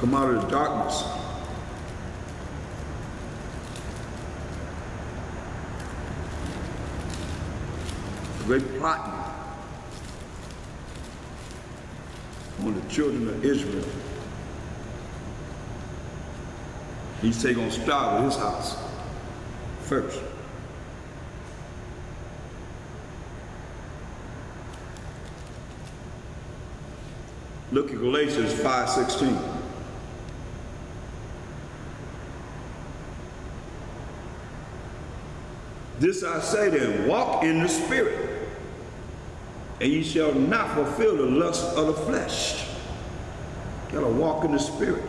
come out of the darkness. A great plotting on the children of Israel. He said he's going to start with his house first. Look at Galatians 5:16. This I say then, walk in the Spirit, and ye shall not fulfill the lust of the flesh. You gotta walk in the Spirit.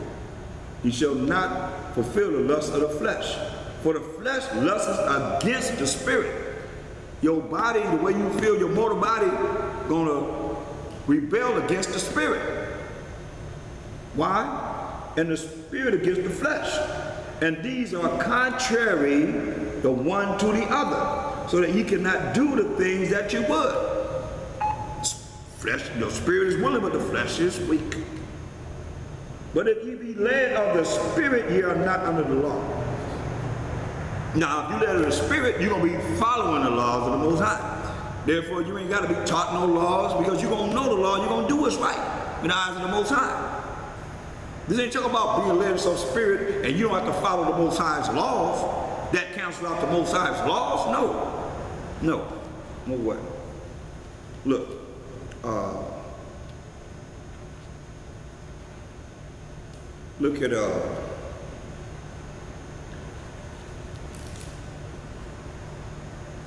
You shall not fulfill the lust of the flesh. For the flesh lusts against the Spirit. Your body, the way you feel, your mortal body, gonna rebel against the Spirit. Why? And the Spirit against the flesh. And these are contrary the one to the other, so that ye cannot do the things that you would. Flesh, the Spirit is willing, but the flesh is weak. But if ye be led of the Spirit, ye are not under the law. Now, if you led of the Spirit, you're going to be following the laws of the Most High. Therefore, you ain't got to be taught no laws, because you're going to know the law, you're going to do what's right in the eyes of the Most High. This ain't talking about being led of some Spirit, and you don't have to follow the Most High's laws. That cancels out the Most High's laws? No. No way. Look. Look at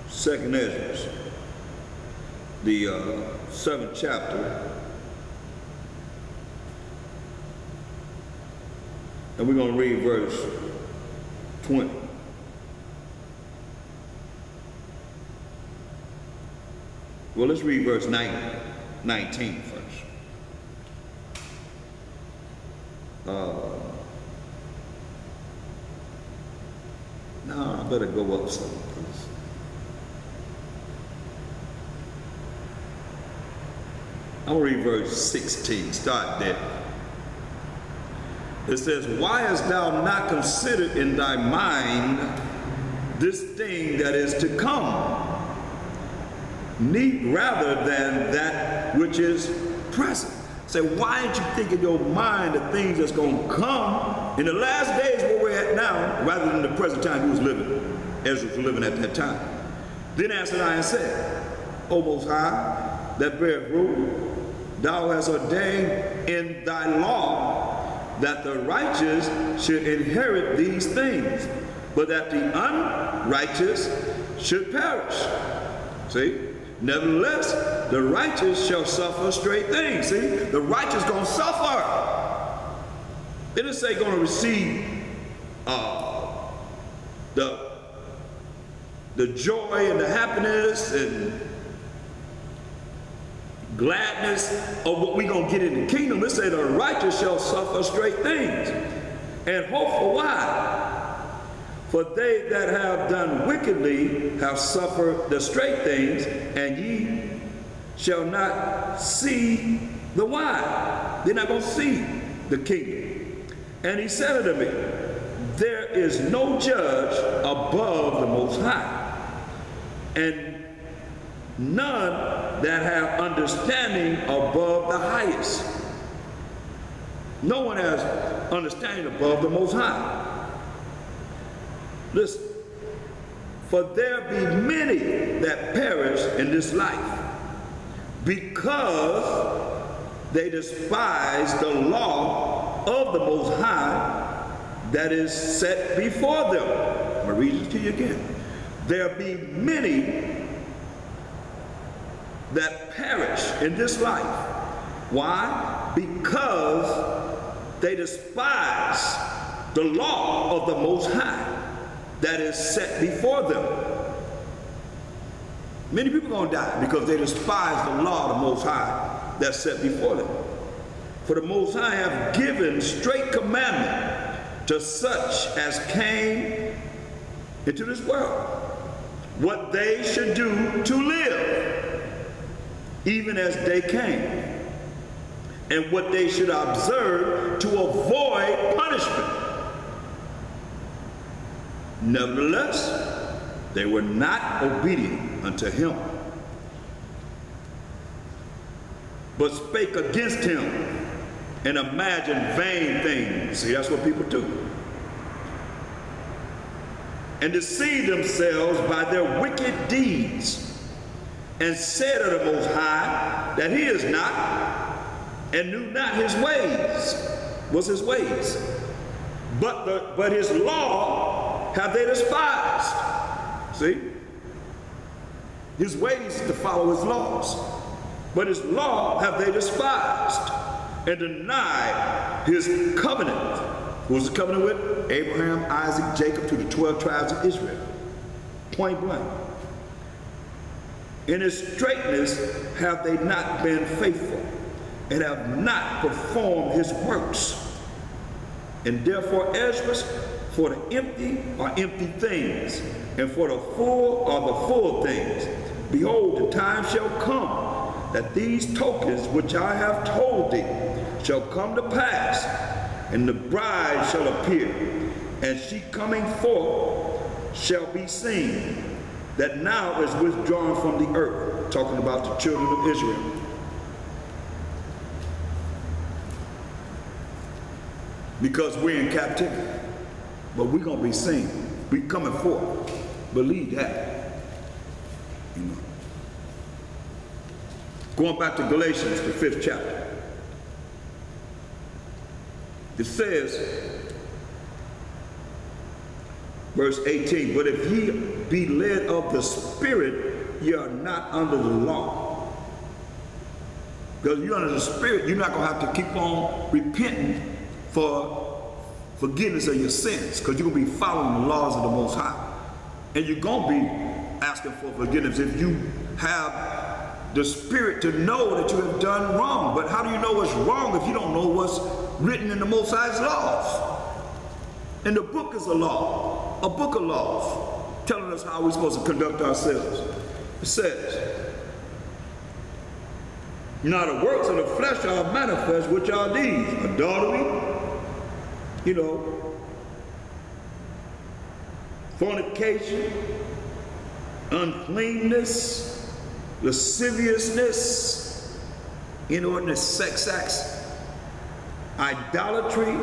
Second Ezra, the 7th chapter, and we're going to read verse 20. Well, let's read verse 19 first. No, I better go up some, please. I'm going to read verse 16. Start there. It says, why hast thou not considered in thy mind this thing that is to come, rather than that which is present? Say, why didn't you think in your mind the things that's going to come in the last days where we're at now, rather than the present time he was living, Ezra was living at that time? Then answered I and said, O Most High, that beareth rule, thou hast ordained in thy law that the righteous should inherit these things, but that the unrighteous should perish. See? Nevertheless, the righteous shall suffer straight things. See, the righteous gonna suffer. It didn't say gonna receive the joy and the happiness and gladness of what we gonna get in the kingdom. It say the righteous shall suffer straight things. And hope for why? For they that have done wickedly have suffered the straight things, and ye shall not see the why. They're not going to see the kingdom. And he said unto me, there is no judge above the Most High, and none that have understanding above the highest. No one has understanding above the Most High. Listen, for there be many that perish in this life, because they despise the law of the Most High that is set before them. I'm going to read it to you again. There be many that perish in this life. Why? Because they despise the law of the Most High that is set before them. Many people are going to die because they despise the law of the Most High that's set before them. For the Most High have given straight commandment to such as came into this world, what they should do to live, even as they came. and what they should observe to avoid punishment. Nevertheless, they were not obedient unto him, but spake against him and imagined vain things. See, that's what people do. And deceived themselves by their wicked deeds, and said of the Most High that he is not, and knew not his ways, was his ways. But his law have they despised. See? His ways is to follow his laws. But his law have they despised, and denied his covenant. Who was the covenant with? Abraham, Isaac, Jacob, to the 12 tribes of Israel. Point blank. In his straightness have they not been faithful, and have not performed his works. And therefore Esdras, for the empty are empty things, and for the full are the full things. Behold, the time shall come that these tokens which I have told thee shall come to pass, and the bride shall appear, and she coming forth shall be seen, that now is withdrawn from the earth. Talking about the children of Israel. Because we're in captivity, but we're going to be seen. We're coming forth. Believe that. You know. Going back to Galatians, the 5th chapter. It says, verse 18, but if ye be led of the Spirit, ye are not under the law. Because you're under the Spirit, you're not going to have to keep on repenting for forgiveness of your sins, because you're going to be following the laws of the Most High. And you're going to be asking for forgiveness if you have the Spirit to know that you have done wrong. But how do you know what's wrong if you don't know what's written in the Most High's laws? And the book is a law, a book of laws, telling us how we're supposed to conduct ourselves. It says, now the works of the flesh are manifest, which are these: adultery, fornication, uncleanness, lasciviousness, inordinate sex acts, idolatry,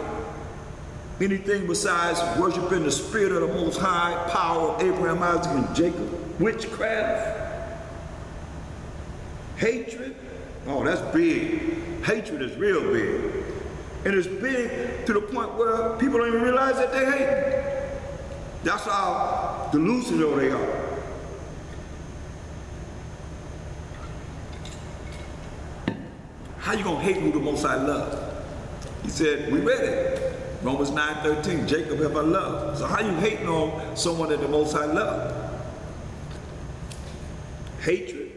anything besides worshiping the Spirit of the Most High, power of Abraham, Isaac, and Jacob, witchcraft, hatred. Oh, that's big. Hatred is real big. And it's big to the point where people don't even realize that they hate. That's how delusional they are. How you gonna hate who the Most High loves? He said, we read it. Romans 9:13, Jacob have I loved. So how you hating on someone that the Most High loved? Hatred,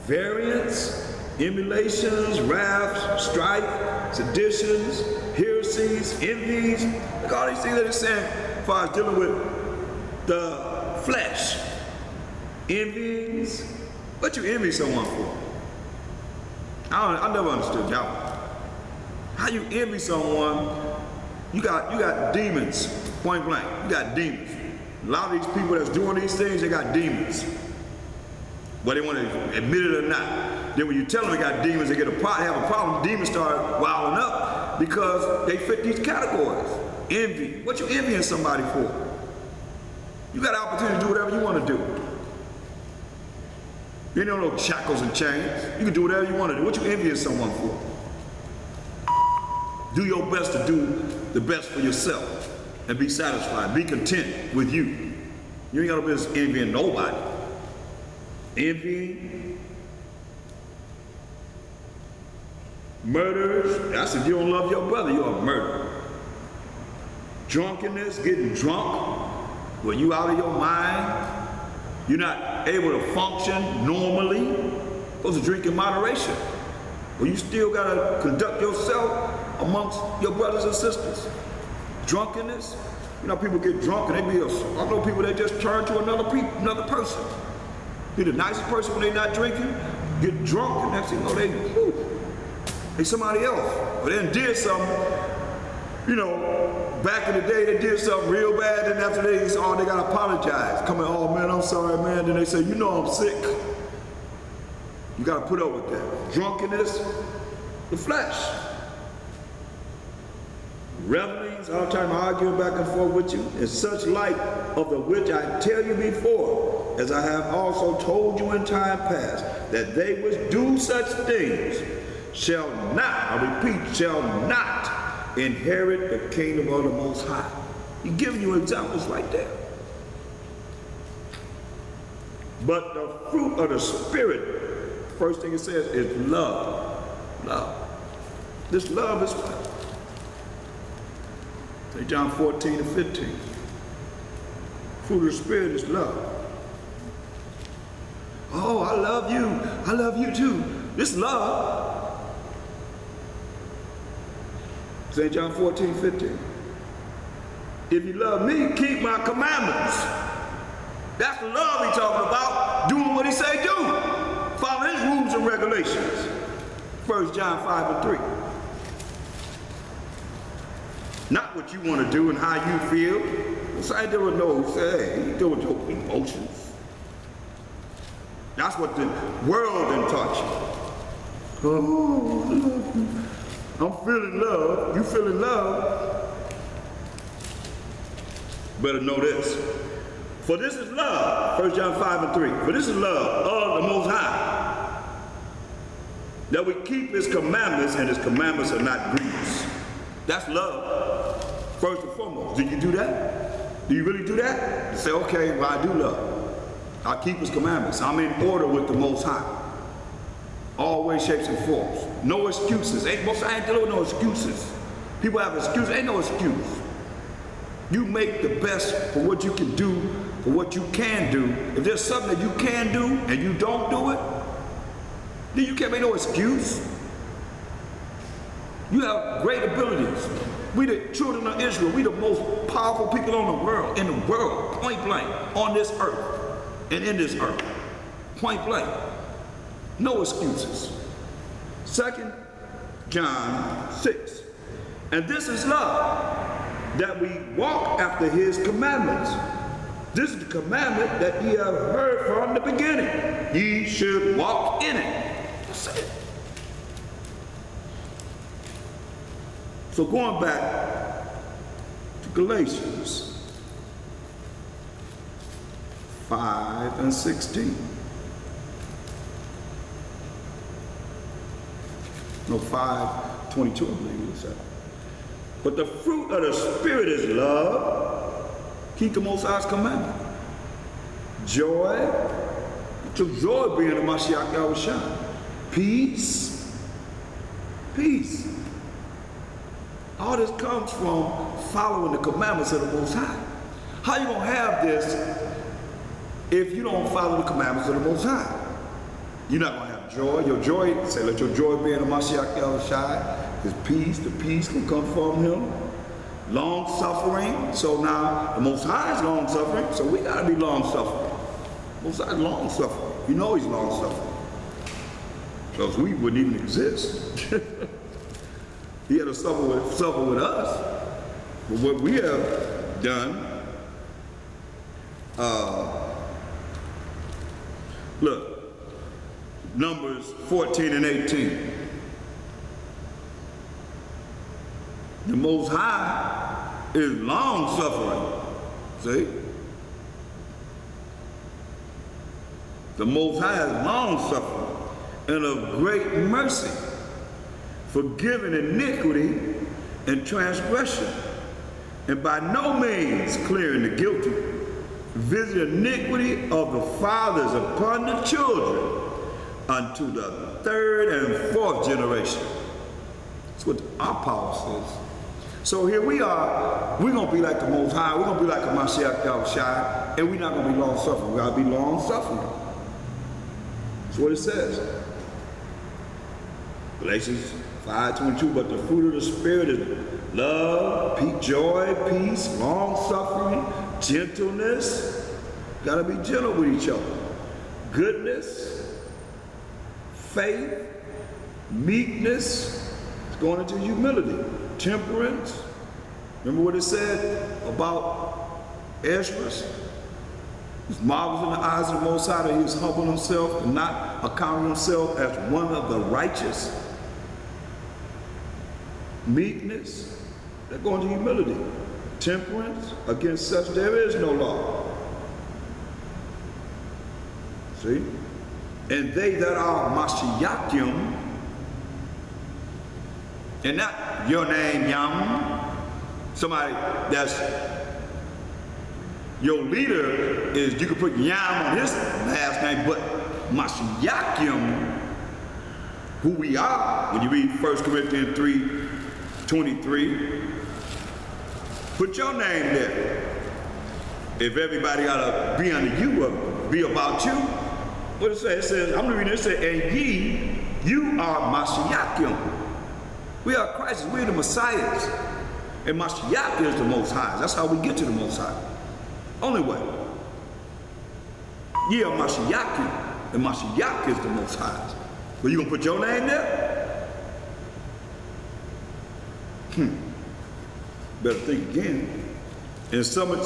variance, emulations, wrath, strife, seditions, heresies, envies. Look at all these things that he's saying as far as dealing with the flesh. Envies. What you envy someone for? I never understood that one. How you envy someone? You got demons, point blank. You got demons. A lot of these people that's doing these things, they got demons. Whether they want to admit it or not. Then when you tell them they got demons, they have a problem. Demons start wilding up because they fit these categories. Envy. What you envying somebody for? You got an opportunity to do whatever you want to do. You don't know shackles and chains. You can do whatever you want to do. What you envying someone for? Do your best to do the best for yourself and be satisfied. Be content with you. You ain't got no business envying nobody. Envying, murders. That's if you don't love your brother, you're a murderer. Drunkenness, getting drunk when you out of your mind. You're not able to function normally. Supposed to drink in moderation. Well, you still gotta conduct yourself amongst your brothers and sisters. Drunkenness. You know, people get drunk and I know people that just turn to another person. Be the nicest person when they're not drinking, get drunk, and next thing you know, They somebody else. But then did something, you know, back in the day they did something real bad, and after they gotta apologize. Coming, oh man, I'm sorry, man. Then they say, you know I'm sick. You gotta put up with that. Drunkenness, the flesh. Revelings, all the time arguing back and forth with you, in such light of the which I tell you before, as I have also told you in time past, that they which do such things shall not, I repeat, shall not inherit the kingdom of the Most High. He's giving you examples right there. But the fruit of the Spirit, first thing it says is love. Love. This love is what? St. John 14 and 15. Fruit of the Spirit is love. Oh, I love you. I love you too. This love. St. John 14, 15. If you love me, keep my commandments. That's the love he's talking about. Doing what he say do. Following his rules and regulations. 1 John 5 and 3. Not what you want to do and how you feel. It's like there was no say, you deal with your emotions. That's what the world done taught you. Oh, I love you. I'm feeling love. You feeling love? Better know this. For this is love, 1 John 5 and 3. For this is love of the Most High, that we keep his commandments, and his commandments are not grievous. That's love, first and foremost. Do you do that? Do you really do that? You say, okay, well, I do love. I keep his commandments. I'm in order with the Most High. All ways, shapes, and forms. No excuses. I ain't dealing with no excuses. People have excuses. Ain't no excuse. You make the best for what you can do, for what you can do. If there's something that you can do and you don't do it, then you can't make no excuse. You have great abilities. We the children of Israel, we the most powerful people in the world, point blank, on this earth and in this earth, point blank. No excuses. 2 John 6. And this is love, that we walk after his commandments. This is the commandment that ye have heard from the beginning. Ye should walk in it. That's it. So going back to Galatians 5 and 16. No, 5:22, I believe it said. But the fruit of the Spirit is love. Keep the Most High's commandment. Joy. To joy being the Mashiach Yahushua. Peace. Peace. All this comes from following the commandments of the Most High. How you gonna have this if you don't follow the commandments of the Most High? You're not gonna have joy. Your joy, say, let your joy be in the Mashiach Yahushua. His peace, the peace can come from him. Long suffering. So now the Most High is long suffering, so we gotta be long suffering. Most High is long suffering. You know he's long suffering. Because we wouldn't even exist. He had to suffer with us. But what we have done, look, Numbers 14 and 18. The Most High is long suffering. See? The Most High is long suffering and of great mercy, forgiving iniquity and transgression, and by no means clearing the guilty, visit iniquity of the fathers upon the children unto the third and fourth generation. That's what our power says. So here we are, we're going to be like the Most High, we're going to be like a Mashiach Yahushua, and we're not going to be long-suffering. We've got to be long-suffering. That's what it says. Galatians 5:22, but the fruit of the Spirit is love, joy, peace, long-suffering, gentleness. Got to be gentle with each other. Goodness, faith, Meekness is going into humility. Temperance. Remember what it said about Ezra? He's marvelous in the eyes of the Most High that he was humbling himself and not accounting himself as one of the righteous. Meekness, they're going to humility. Temperance, against such there is no law. See? And they that are Mashiachim, and not your name, Yam, somebody that's your leader is, you can put Yam on his last name, but Mashiachim, who we are, when you read 1 Corinthians 3:23, put your name there. If everybody ought to be under you or be about you, what does it say? It says, I'm reading it, it says, and ye, you are Mashiachim. We are Christ, we're the Messiahs. And Mashiach is the Most High. That's how we get to the Most High. Only way. Ye are Mashiachim, and Mashiach is the Most High. But you gonna put your name there? Better think again. And some of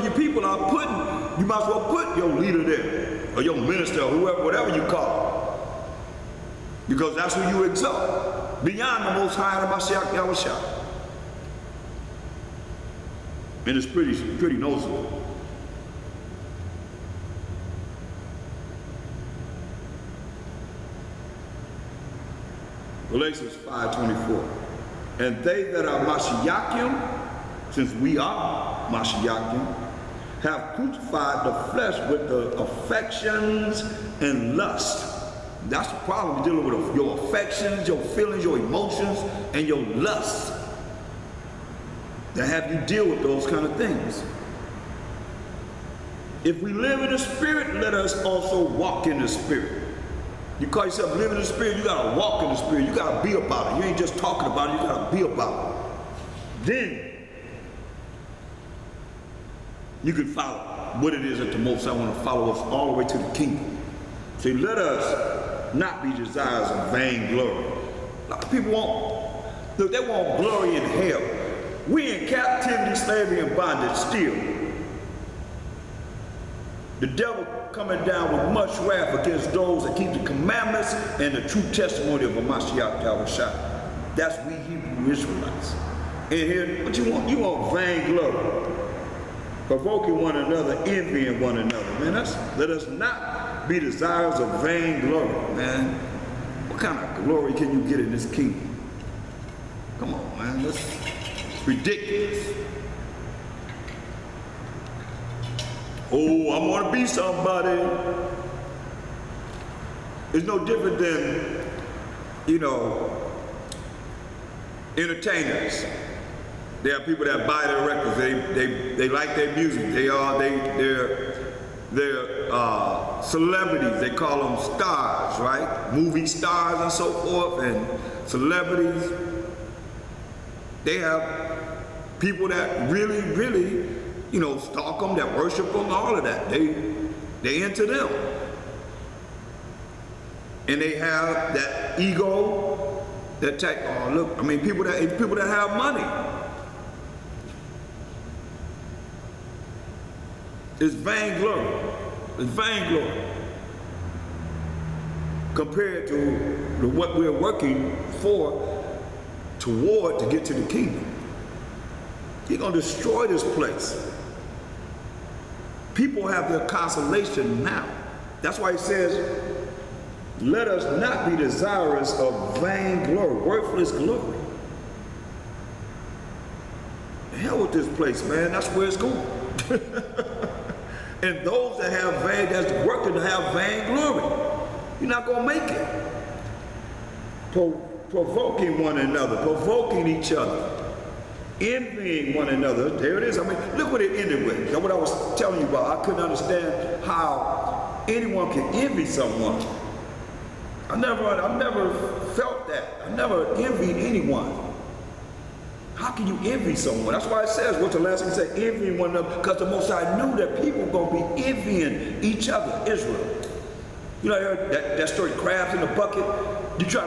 your people are putting, you might as well put your leader there, or your minister, or whoever, whatever you call it. Because that's who you exalt. Beyond the Most High and Mashiach Yahushua. And it's pretty noticeable. Galatians 5:24. And they that are Mashiachim, since we are Mashiachim, have crucified the flesh with the affections and lust. That's the problem. You're dealing with your affections, your feelings, your emotions, and your lust. That have you deal with those kind of things. If we live in the Spirit, let us also walk in the Spirit. You call yourself living in the Spirit, you gotta walk in the Spirit. You gotta be about it. You ain't just talking about it, you gotta be about it. Then you can follow what it is that the Most High want to follow us all the way to the kingdom. See, let us not be desirous of vain glory. A lot of people look, they want glory in hell. We in captivity, slavery, and bondage still. The devil coming down with much wrath against those that keep the commandments and the true testimony of Mashiach Yahushua. That's we Hebrew Israelites. And here, what you want? You want vain glory. Provoking one another, envying one another. Man, let us not be desirous of vain glory, man. What kind of glory can you get in this kingdom? Come on, man. That's ridiculous. Oh, I want to be somebody. It's no different than, entertainers. There are people that buy their records. They like their music. They're celebrities. They call them stars, right? Movie stars and so forth, and celebrities. They have people that really, stalk them, that worship them, all of that. They into them. And they have that ego, that type, people that have money. It's vainglory. It's vainglory. Compared to what we're working toward to get to the kingdom. You're going to destroy this place. People have their consolation now. That's why he says, let us not be desirous of vain glory, worthless glory. The hell with this place, man. That's where it's going. And those that have that's working to have vain glory, you're not going to make it. Provoking one another, provoking each other, envying one another. There it is. Look what it ended with. That's what I was telling you about. I couldn't understand how anyone can envy someone. I never felt that. I never envied anyone. How can you envy someone? That's why it says, what's the last thing it said? Envying one another, because the Most High knew that people were going to be envying each other, Israel. You know, that story, crabs in the bucket. You try to